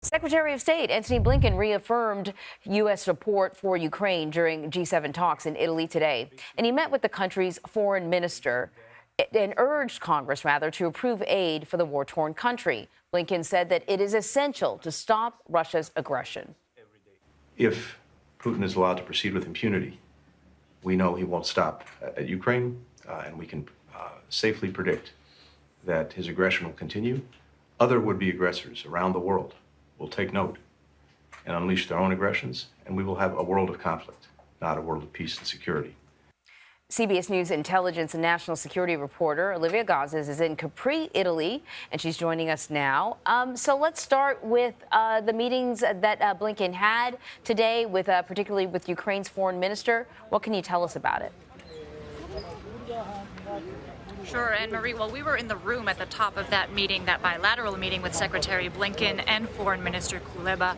Secretary of State Antony Blinken reaffirmed U.S. support for Ukraine during G7 talks in Italy today. And he met with the country's foreign minister and urged Congress, to approve aid for the war-torn country. Blinken said that it is essential to stop Russia's aggression. If Putin is allowed to proceed with impunity, we know he won't stop at Ukraine, and we can safely predict that his aggression will continue. Other would-be aggressors around the world will take note and unleash their own aggressions, and we will have a world of conflict, not a world of peace and security. CBS News intelligence and national security reporter Olivia Gazis is in Capri, Italy, and she's joining us now. So let's start with the meetings that Blinken had today, with particularly with Ukraine's foreign minister. What can you tell us about it? Sure, Anne-Marie. Well, we were in the room at the top of that meeting, that bilateral meeting with Secretary Blinken and Foreign Minister Kuleba,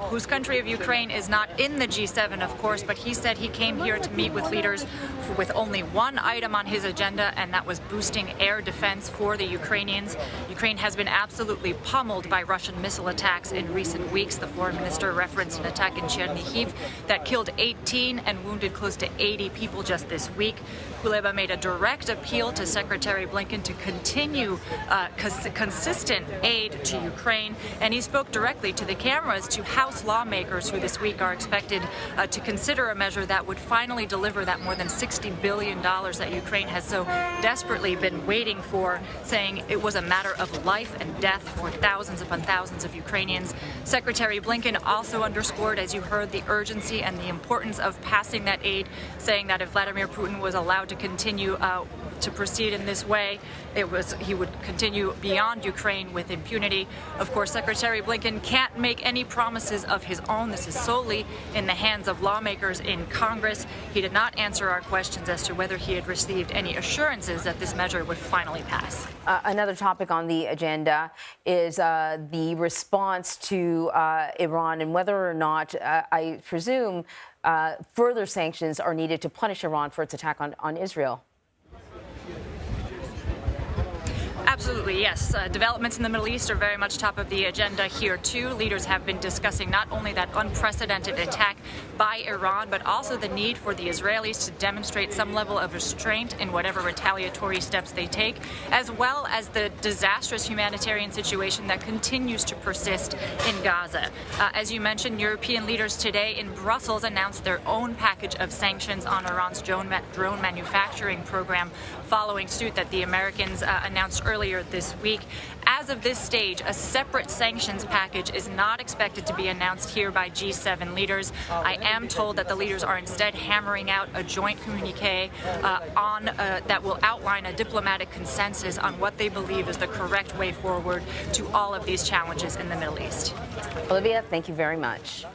whose country of Ukraine is not in the G7, of course, but he said he came here to meet with leaders with only one item on his agenda, and that was boosting air defense for the Ukrainians. Ukraine has been absolutely pummeled by Russian missile attacks in recent weeks. The foreign minister referenced an attack in Chernihiv that killed 18 and wounded close to 80 people just this week. Kuleba made a direct appeal to Secretary Blinken to continue consistent aid to Ukraine, and he spoke directly to the cameras to House lawmakers who this week are expected to consider a measure that would finally deliver that more than $60 billion that Ukraine has so desperately been waiting for, saying it was a matter of life and death for thousands upon thousands of Ukrainians. Secretary Blinken also underscored, as you heard, the urgency and the importance of passing that aid, saying that if Vladimir Putin was allowed to continue to proceed in this way, he would continue beyond Ukraine with impunity. Of course, Secretary Blinken can't make any promises of his own. This is solely in the hands of lawmakers in Congress. He did not answer our questions as to whether he had received any assurances that this measure would finally pass. Another topic on the agenda is the response to Iran, and whether or not, I presume, further sanctions are needed to punish Iran for its attack on Israel. Absolutely, yes. Developments in the Middle East are very much top of the agenda here, too. Leaders have been discussing not only that unprecedented attack by Iran, but also the need for the Israelis to demonstrate some level of restraint in whatever retaliatory steps they take, as well as the disastrous humanitarian situation that continues to persist in Gaza. As you mentioned, European leaders today in Brussels announced their own package of sanctions on Iran's drone manufacturing program, following suit that the Americans announced earlier this week. As of this stage, a separate sanctions package is not expected to be announced here by G7 leaders. I am told that the leaders are instead hammering out a joint communique that will outline a diplomatic consensus on what they believe is the correct way forward to all of these challenges in the Middle East. Olivia, thank you very much.